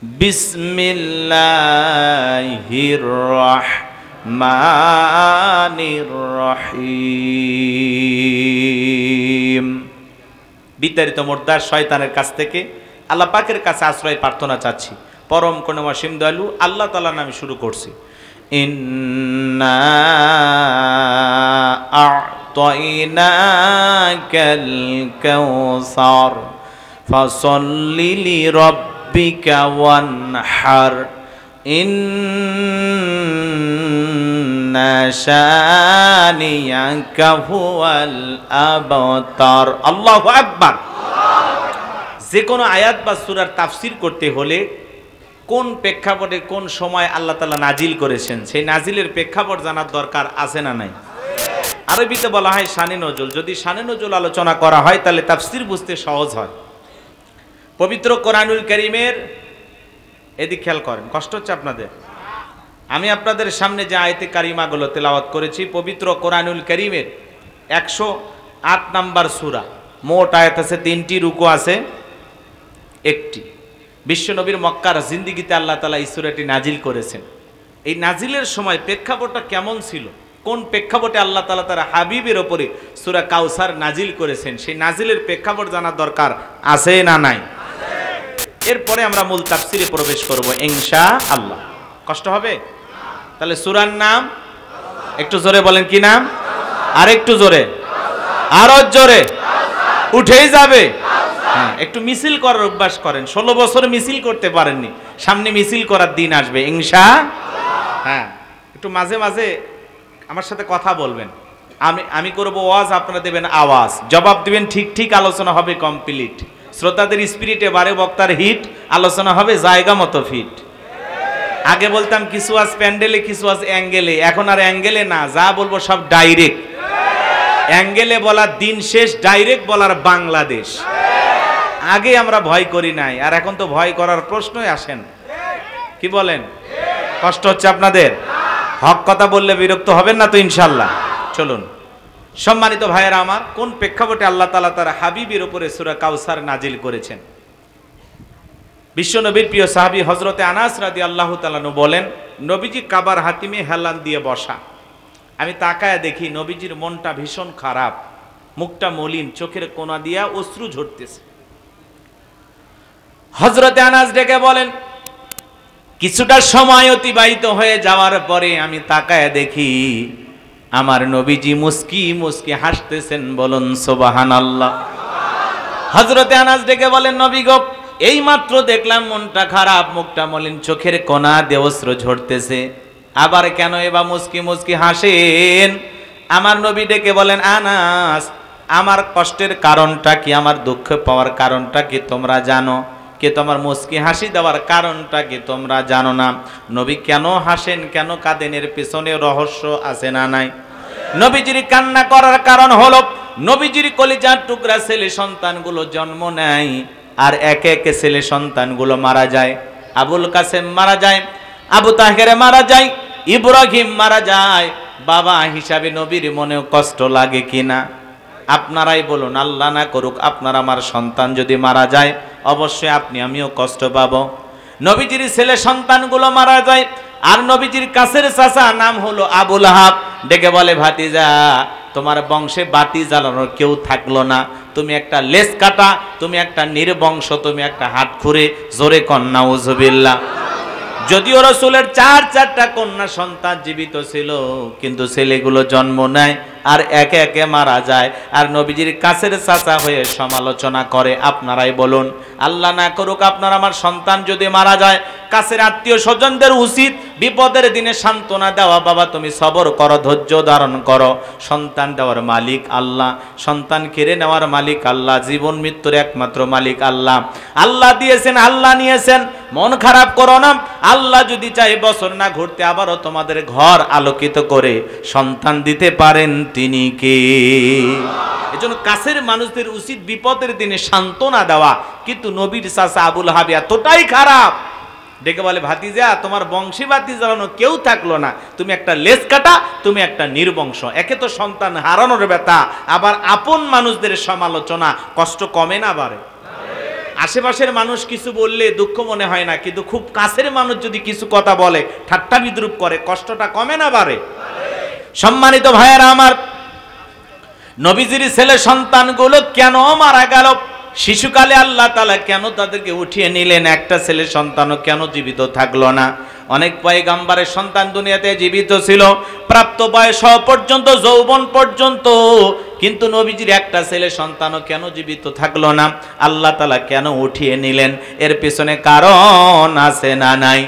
বিসমিল্লাহির রহমানির রহিম। বিতাড়িত মুর্দার শয়তানের কাছ থেকে আল্লাহ পাকের কাছে আশ্রয় প্রার্থনা চাচ্ছি। পরম করুণাময় অসীম দয়ালু আল্লাহ তাআলার নামে শুরু করছি। ইন্না আ'তাইনাকাল কাউসার ফাসাল্লি লিরাব্বিকা ওয়ানহার ইন্না শানিয়াকা হুয়াল আবতার। আল্লাহু আকবার। যে কোনো আয়াত বা সূরার তাফসীর করতে হলে কোন প্রেক্ষাপটে কোন সময় আল্লাহ তাআলা নাজিল করেছেন সেই নাজিলের প্রেক্ষাপট জানার দরকার আছে না নাই? আরবিতে বলা হয় শানে নজুল। যদি শানে নজুল আলোচনা করা হয় তাহলে তাফসীর বুঝতে সহজ হয়। পবিত্র কোরআনুল কারীমের এদিক খেয়াল করেন, কষ্ট হচ্ছে আপনাদের? আমি আপনাদের সামনে যে আয়াতে কারিমাগুলো তেলাওয়াত করেছি পবিত্র কোরআনুল কারীমের 108 নম্বর সূরা। মোট আয়াত আছে 3টি, রুকু আছে 1টি। বিশ্বনবীর মক্কার জিন্দেগিতে আল্লাহ তাআলা এই সূরাটি নাজিল করেছেন। এই নাজিলের সময় প্রেক্ষাপটটা কেমন ছিল, কোন প্রেক্ষাপটে আল্লাহ তাআলা তার হাবিবের ওপরে সূরা কাউসার নাজিল করেছেন সেই নাজিলের প্রেক্ষাপট জানার দরকার আছে না নাই? এরপরে আমরা মূল তাফসীরে প্রবেশ করব ইনশাআল্লাহ। কষ্ট হবে? তাহলে সূরার নাম একটু জোরে বলেন, কি নাম? আর একটু জোরে, আরো জোরে, উঠেই যাবে। হ্যাঁ, একটু মিছিল করার অভ্যাস করেন। 16 বছর মিছিল করতে পারেননি, সামনে মিছিল করার দিন আসবে ইনশাআল্লাহ। হ্যাঁ, একটু মাঝে মাঝে আমার সাথে কথা বলবেন। আমি করব ওয়াজ, আপনারা দেবেন আওয়াজ, জবাব দিবেন ঠিক ঠিক, আলোচনা হবে কমপ্লিট। শ্রোতাদের স্পিরিটে বারে বক্তার হিট, আলোচনা হবে জায়গা মতো ফিট। আগে বলতাম কিছু আজ প্যান্ডেলে কিছু আজ অ্যাঙ্গেলে, এখন আর অ্যাঙ্গেলে না, যা বলবো সব ডাইরেক্ট। অ্যাঙ্গেলে বলার দিন শেষ, ডাইরেক্ট বলার বাংলাদেশ। আগে আমরা ভয় করি নাই, আর এখন তো ভয় করার প্রশ্নই আসেন। কি বলেন? কষ্ট হচ্ছে আপনাদের? হক কথা বললে বিরক্ত হবেন না তো ইনশাআল্লাহ? চলুন সম্মানিত ভাইয়েরা আমার, কোন প্রেক্ষাপটে আল্লাহ তাআলা তার হাবিবের উপরে সূরা কাউসার নাজিল করেছেন? বিশ্বনবীর প্রিয় সাহাবী হযরতে আনাস রাদিয়াল্লাহু তাআলা আনহু বলেন, নবীজি কাবার হাতিমে হেলান দিয়ে বসা। আমি তাকায় দেখি নবীজির মনটা ভীষণ খারাপ, মুখটা মলিন, চোখের কোনা দিয়া অশ্রু ঝরতেছে। হযরতে আনাস ডেকে বলেন, কিছুটা সময় অতিবাহিত হয়ে যাওয়ার পরে আমি তাকায় দেখি আমার নবীজি মুস্কি মুস্কি হাসতেছেন। বলুন সুবহানাল্লাহ। হযরতে আনাস ডেকে বলেন, নবী গো, এই মাত্র দেখলাম মনটা খারাপ, মুখটা মলিন, চোখের কোনা দিয়ে অশ্রু ঝরতেছে, আবার কেন এবার মুস্কি মুস্কি হাসেন? আমার নবী ডেকে বলেন, আনাস, আমার কষ্টের কারণটা কি, আমার দুঃখ পাওয়ার কারণটা কি তোমরা জানো? কে তোমার মুস্কি হাসি দেওয়ার কারণটা কি তোমরা জানো না? নবী কেন হাসেন, কেন কাঁদেন, এর পেছনে রহস্য আছে না নাই? নবীজির কান্না করার কারণ হলো নবীজির কলিজার টুকরা ছেলে সন্তানগুলো জন্ম নেয়, আর একে একে ছেলে সন্তানগুলো মারা যায়। আবুল কাসেম মারা যায়, আবু তাহের মারা যায়, ইব্রাহিম মারা যায়। বাবা হিসাবে নবীর মনেও কষ্ট লাগে কিনা? আপনারাই বলুন, আল্লাহ না করুক আপনার আমার সন্তান যদি মারা যায়, অবশ্যই আপনি আমিও কষ্ট পাবো। নবীজির ছেলে সন্তানগুলো মারা যায়, আর নবীজির কাছের চাচা নাম হলো আবুল আহাব ডেকে বলে, ভাতিজা, তোমার বংশে বাতি জ্বালানোর কেউ থাকলো না, তুমি একটা লেজ কাটা, তুমি একটা নির্বংশ, তুমি একটা হাত খুঁড়ে, জোরে কন্যা উযুবিল্লাহ। যদিও রাসূলের 4টা কন্যা সন্তান জীবিত ছিল, কিন্তু ছেলেগুলো জন্ম নেয় আর একে একে মারা যায়, আর নবীজির কাছের চাচা হয়ে সমালোচনা করে। আপনারাই বলুন, আল্লাহ না করুক আপনার আমার সন্তান যদি মারা যায়, কাছের আত্মীয় স্বজনদের উচিত বিপদের দিনে সান্ত্বনা দেওয়া, বাবা তুমি সবর করো, ধৈর্য ধারণ করো, সন্তান দেওয়ার মালিক আল্লাহ, সন্তান কেড়ে নেওয়ার মালিক আল্লাহ, জীবন মৃত্যুর একমাত্র মালিক আল্লাহ। আল্লাহ দিয়েছেন, আল্লাহ নিয়েছেন, মন খারাপ করো না। আল্লাহ যদি চাই বছর না ঘুরতে আবারও তোমাদের ঘর আলোকিত করে সন্তান দিতে পারেন, তিনি কে? এজন্য কাছের মানুষদের উচিত বিপদের দিনে সান্ত্বনা দেওয়া, কিন্তু নবীর চাচা আবুল আহাব এতটাই খারাপ, ডেকে বলে, ভাতিজা, তোমার বংশী বাতি জ্বালানো কেউ থাকলো না, তুমি একটা লেজ কাটা, তুমি একটা নির্বংশ। একে তো সন্তান হারানোর ব্যথা, আবার আপন মানুষদের সমালোচনা, কষ্ট কমে না বাড়ে? আশেপাশের মানুষ কিছু বললে দুঃখ মনে হয় না, কিন্তু খুব কাছের মানুষ যদি কিছু কথা বলে, ঠাট্টা বিদ্রুপ করে, কষ্টটা কমে না বাড়ে? সম্মানিত ভাইয়েরা আমার, নবীজির ছেলে সন্তানগুলো কেন মারা গেল? শিশুকালে আল্লাহ তাআলা কেন তাদেরকে উঠিয়ে নিলেন? একটা ছেলে সন্তানও কেন জীবিত থাকলো না? অনেক পয়গাম্বরের সন্তান দুনিয়াতে জীবিত ছিল, প্রাপ্ত বয়স পর্যন্ত, যৌবন পর্যন্ত, কিন্তু নবীজির একটা ছেলে সন্তানও কেন জীবিত থাকলো না? আল্লাহ তাআলা কেন উঠিয়ে নিলেন? এর পেছনে কারণ আছে না নাই?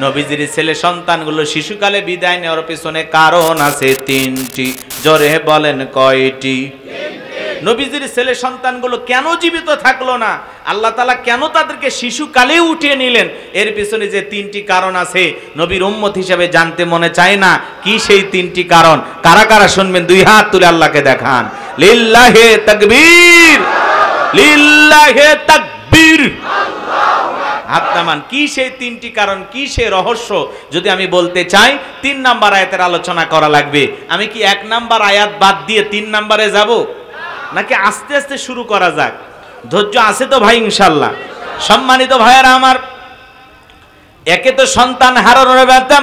নবীজির ছেলে সন্তানগুলো শিশুকালে বিদায় নেওয়ার পেছনে কারণ আছে তিনটি। জোরে বলেন কয়টি? নবীজির ছেলে সন্তানগুলো কেন জীবিত থাকলো না? আল্লাহ তাআলা কেন তাদেরকে শিশুকালে উঠিয়ে নিলেন? এর পিছনে যে তিনটি কারণ আছে, নবীর উম্মত হিসেবে জানতে মনে চায় না? কি সেই তিনটি কারণ? কারা কারা শুনবেন? দুই হাত তুলে আল্লাহকে দেখান। লিল্লাহে তাকবীর, লিল্লাহে তাকবীর। হাত নামান। কি সেই তিনটি কারণ, কি সেই রহস্য? যদি আমি বলতে চাই, 3 নাম্বার আয়াতের আলোচনা করা লাগবে। আমি কি 1 নাম্বার আয়াত বাদ দিয়ে 3 নাম্বারে যাব, নাকি আস্তে আস্তে শুরু করা যাক? ধৈর্য আছে তো ভাই ইনশাআল্লাহ? সম্মানিত ভাইয়েরা আমার, একে তো সন্তান হারানোর ব্যথা,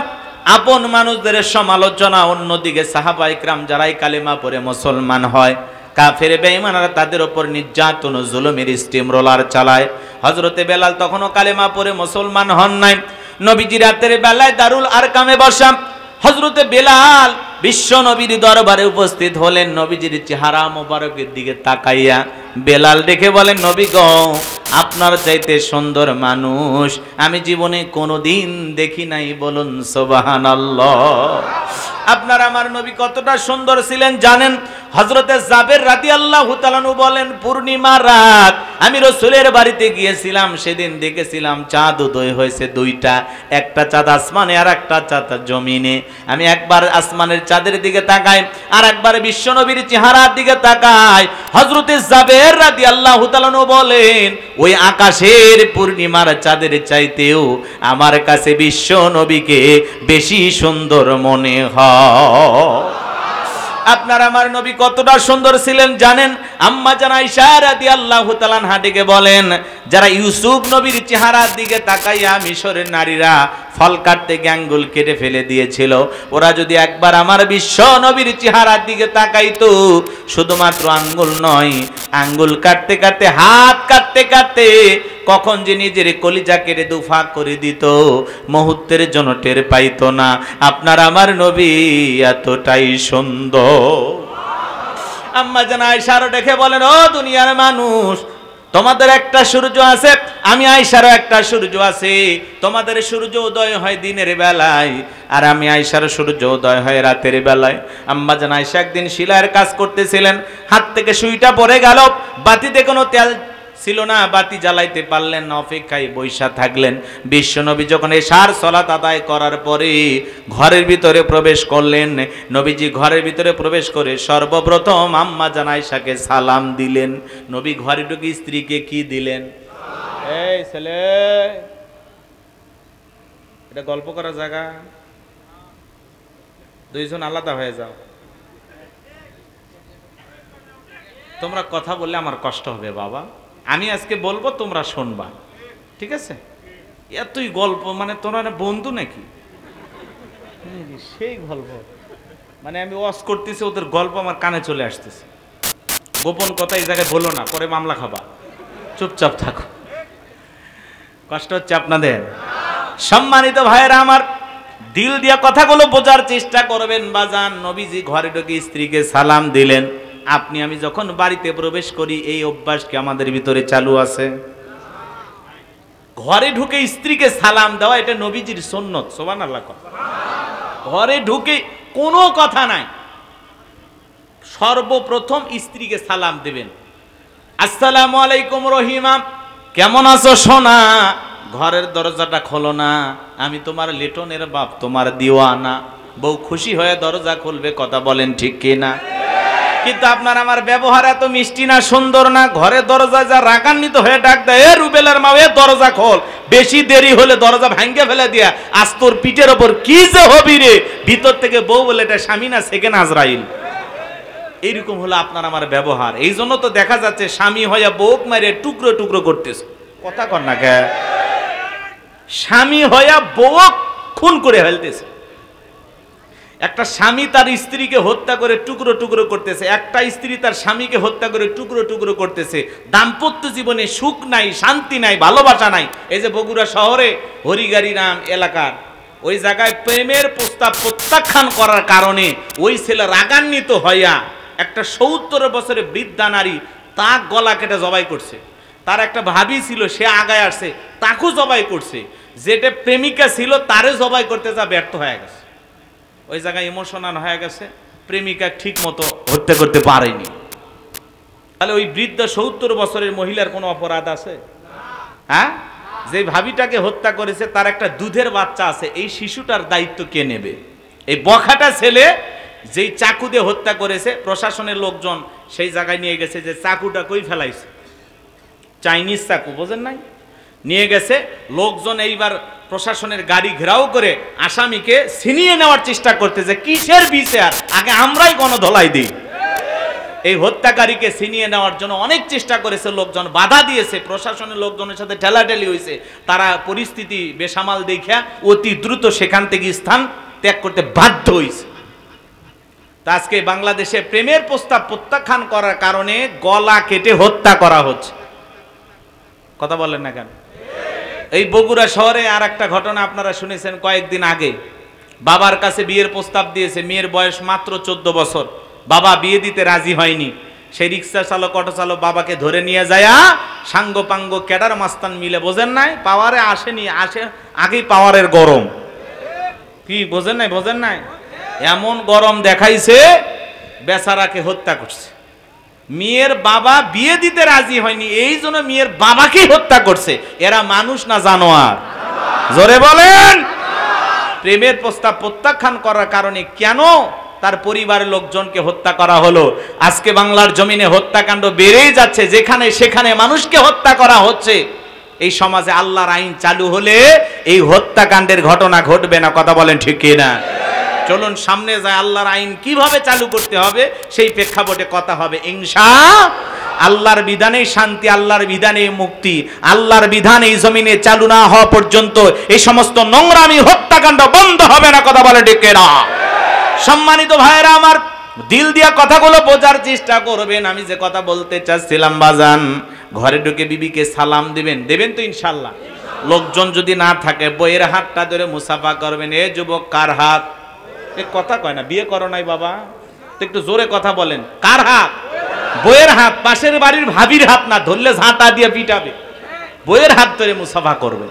আপন মানুষদের সমালোচনা, অন্যদিকে সাহাবায়ে কেরাম যারাই কালেমা পড়ে মুসলমান হয়, কাফের বেঈমানরা তাদের উপর নির্যাতন ও জুলুমের স্টিম রোলার চালায়। হযরতে বেলাল তখনও কালেমা পড়ে মুসলমান হন নাই। নবীজি রাতের বেলায় দারুল আরকামে বসা, হযরতে বেলাল বিশ্ব নবীর দরবারে উপস্থিত হলেন। নবীজির চেহারা মোবারকের দিকে তাকাইয়া বেলাল দেখে বলেন, নবী গো, আপনার চাইতে সুন্দর মানুষ আমি জীবনে কোনোদিন দেখি নাই, বলুন সুবহানাল্লাহ। আপনার আমার নবী কতটা সুন্দর ছিলেন জানেন? হযরতে জাবের রাদিয়াল্লাহু তাআলা আনহু বলেন, পূর্ণিমা রাত আমি রাসূলের বাড়িতে গিয়েছিলাম, সেদিন দেখেছিলাম চাঁদ উদয় হয়েছে 2টা, একটা চাঁদ আসমানে আর একটা চাঁদ জমিনে। আমি একবার আসমানের চাঁদের দিকে তাকাই, আর একবার বিশ্বনবীর চেহারার দিকে তাকাই। হযরতে জাবের রাদিয়াল্লাহু তাআলা আনহু বলেন, ওই আকাশের পূর্ণিমার চাঁদের চাইতেও আমার কাছে বিশ্ব নবীকে বেশি সুন্দর মনে হয়। আপনার আমার নবী কতটা সুন্দর ছিলেন জানেন? আম্মা জান আয়েশা রাদিয়াল্লাহু তাআলা আনহা ডেকে বলেন, যারা ইউসুফ নবীর চেহারার দিকে তাকাইয়া মিশরের নারীরা ফল কাটতে গিয়ে আঙ্গুল কেটে ফেলে দিয়েছিল, ওরা যদি একবার আমার বিশ্ব নবীর চেহারার দিকে তাকাইতো, শুধুমাত্র আঙ্গুল নয়, আঙ্গুল কাটতে কাটতে, হাত কাটতে কাটতে কখন যে নিজের কলিজা কেটে দুফাক করে দিত, মুহূর্তের জন্য টের পাইতো না। আপনার আমার নবী এতটাই সুন্দর। আম্মা জান আয়েশা দেখে বলেন, ও দুনিয়ার মানুষ, তোমাদের একটা সূর্য আছে, আমি আয়েশারও একটা সূর্য আছে। তোমাদের সূর্য উদয় হয় দিনের বেলায়, আর আমি আয়েশার সূর্য উদয় হয় রাতের বেলায়। আম্মা জান আয়েশা একদিন সেলাইয়ের কাজ করতেছিলেন, হাত থেকে সুইটা পড়ে গেল, বাতিতে কোনো তেল ছিল না, বাতি জ্বালাইতে পারলেন না, অপেক্ষায় বৈশা থাকলেন। বিশ্বনবী যখন এশার সালাত আদায় করার পরে ঘরের ভিতরে প্রবেশ করলেন, নবীজি ঘরের ভিতরে প্রবেশ করে সর্বপ্রথম আম্মা জান আয়েশাকে সালাম দিলেন। নবী ঘরে ঢুকে স্ত্রীকে কি দিলেন? এই ছেলে, এটা গল্প করার জায়গা, দুইজন আলাদা হয়ে যাও। তোমরা কথা বললে আমার কষ্ট হবে বাবা, আমি আজকে বলবো, তোমরা শুনবা, ঠিক আছে? এতই গল্প, মানে তোমরা বন্ধু নাকি? সেই গল্প, মানে আমি ওয়াজ করতেছি, ওদের গল্প আমার কানে চলে আসতেছে। গোপন কথা এই জায়গায় বলো না, পরে মামলা খাবা, চুপচাপ থাকো। কষ্ট হচ্ছে আপনাদের? সম্মানিত ভাইয়েরা আমার, দিল দিয়া কথাগুলো বোঝার চেষ্টা করবেন বাজান। নবীজি ঘরে ঢুকে স্ত্রীকে সালাম দিলেন। আপনি আমি যখন বাড়িতে প্রবেশ করি, এই অভ্যাস কি আমাদের ভিতরে চালু আছে? ঘরে ঢুকে স্ত্রীকে সালাম দেওয়া, এটা নবীজির সুন্নত। সুবহানাল্লাহ। ঘরে ঢুকে কোনো কথা নাই, সর্বপ্রথম স্ত্রীকে সালাম দেবেন। আসসালামু আলাইকুম রহিমা, কেমন আছো সোনা? ঘরের দরজাটা খোলো না, আমি তোমার লিটনের বাপ, তোমার দিওয়ানা। বউ খুশি হয়ে দরজা খুলবে, কথা বলেন ঠিক কিনা? কিন্তু আপনার আমার ব্যবহার এত মিষ্টি না, সুন্দর না। ঘরে দরজা যা রাগান্বিত হয়ে ডাক দেয়, এ রুবেলের মা, এ দরজা খোল। বেশি দেরি হলে দরজা ভাঙ্গে ফেলে দিয়া, আজ তোর পিঠের ওপর কি যে হবি রে। ভিতর থেকে বউ বলে, এটা স্বামী না, সেকেন্ড আজরাইল। এইরকম হলো আপনার আমার ব্যবহার। এই জন্য তো দেখা যাচ্ছে স্বামী হইয়া বউক মারে টুকরো টুকরো করতেছে। কথা কর না কে? স্বামী হইয়া বউ খুন করে ফেলতেছে। একটা স্বামী তার স্ত্রীকে হত্যা করে টুকরো টুকরো করতেছে, একটা স্ত্রী তার স্বামীকে হত্যা করে টুকরো টুকরো করতেছে। দাম্পত্য জীবনে সুখ নাই, শান্তি নাই, ভালোবাসা নাই। এই যে বগুড়া শহরে হরিগাড়ি নাম এলাকার ওই জায়গায় প্রেমের প্রস্তাব প্রত্যাখ্যান করার কারণে ওই ছেলে রাগান্বিত হইয়া একটা ৭০ বছরের বৃদ্ধা নারী তা গলা কেটে জবাই করছে। তার একটা ভাবি ছিল, সে আগায় আসছে, তাকেও জবাই করছে। যেটা প্রেমিকা ছিল তারে জবাই করতে যা ব্যর্থ হয়ে গেছে। ওই জায়গায় ইমোশনাল হয়ে গেছে, প্রেমিকা ঠিক মতো হত্যা করতে পারেনি। তাহলে ওই বৃদ্ধ ৭০ বছরের মহিলার কোনো অপরাধ আছে? হ্যাঁ, যে ভাবিটাকে হত্যা করেছে তার একটা দুধের বাচ্চা আছে, এই শিশুটার দায়িত্ব কে নেবে? এই বখাটা ছেলে যেই চাকু দিয়ে হত্যা করেছে, প্রশাসনের লোকজন সেই জায়গায় নিয়ে গেছে যে চাকুটা কই ফেলাইছে, চাইনিজ চাকু বোঝেন নাই, নিয়ে গেছে লোকজন। এইবার প্রশাসনের গাড়ি ঘেরাও করে আসামিকে ছিনিয়ে নেওয়ার চেষ্টা করতেছে। কিসের বিচার? আগে আমরাই গণধোলাই দিই। এই হত্যাকারীকে ছিনিয়ে নেওয়ার জন্য অনেক চেষ্টা করেছে, লোকজন বাধা দিয়েছে, প্রশাসনের লোকজনের সাথে ঠেলাঠেলি হয়েছে। তারা পরিস্থিতি বেসামাল দেখা অতি দ্রুত সেখান থেকে স্থান ত্যাগ করতে বাধ্য হয়েছে। তা আজকে বাংলাদেশে প্রেমের প্রস্তাব প্রত্যাখ্যান করার কারণে গলা কেটে হত্যা করা হচ্ছে। কথা বলেন না কেন? এই বগুড়া শহরে আর একটা ঘটনা আপনারা শুনেছেন কয়েকদিন আগে। বাবার কাছে বিয়ের প্রস্তাব দিয়েছে, মেয়ের বয়স মাত্র 14 বছর। বাবা বিয়ে দিতে রাজি হয়নি। সেই রিক্সা চালক, অটো চালক বাবাকে ধরে নিয়ে যায় সাঙ্গ পাঙ্গ ক্যাডার মাস্তান মিলে, বোঝেন নাই, পাওয়ারে আসেনি, আসে আগেই পাওয়ারের গরম। কি বোঝেন নাই? বোঝেন নাই? এমন গরম দেখাইছে, বেচারাকে হত্যা করছে। মেয়ের বাবা বিয়ে দিতে রাজি হয়নি, এই জন্য মেয়ের বাবাকে হত্যা করছে। এরা মানুষ না জানোয়ার? জোরে বলেন। প্রেমের প্রস্তাব প্রত্যাখ্যান করার কারণে কেন তার পরিবারের লোকজনকে হত্যা করা হলো? আজকে বাংলার জমিনে হত্যাকাণ্ড বেড়েই যাচ্ছে, যেখানে সেখানে মানুষকে হত্যা করা হচ্ছে। এই সমাজে আল্লাহর আইন চালু হলে এই হত্যাকাণ্ডের ঘটনা ঘটবে না। কথা বলেন ঠিক কিনা? চলুন সামনে যায়, আল্লাহর আইন কিভাবে চালু করতে হবে সেই প্রেক্ষাপটে কথা হবে ইনশাআল্লাহ। আল্লাহর বিধানে শান্তি, আল্লাহর বিধানে মুক্তি, আল্লাহর বিধান এই জমিনে চালু না হওয়া পর্যন্ত এই সমস্ত নোংরামি হত্যাকাণ্ড বন্ধ হবে না। কথা বলে ঠিক কিনা? সম্মানিত ভাইরা আমার, দিল দিয়া কথাগুলো বোঝার চেষ্টা করবেন। আমি যে কথা বলতে চাচ্ছিলাম, বাজান, ঘরে ঢুকে বিবিকে সালাম দিবেন, দেবেন তো ইনশাআল্লাহ। লোকজন যদি না থাকে বইয়ের হাতটা ধরে মুসাফা করবেন। এ যুবক, কার হাত? এ কথা কয় না, বিয়ে করো নাই বাবা, তো একটু জোরে কথা বলেন। কার হাত? বইয়ের হাত। পাশের বাড়ির ভাবির হাত না, ধরলে ঝাঁটা দিয়ে পিটাবে। বইয়ের হাত ধরে মুসাফা করবে।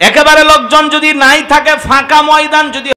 একেবারে লোকজন যদি নাই থাকে, ফাঁকা ময়দান যদি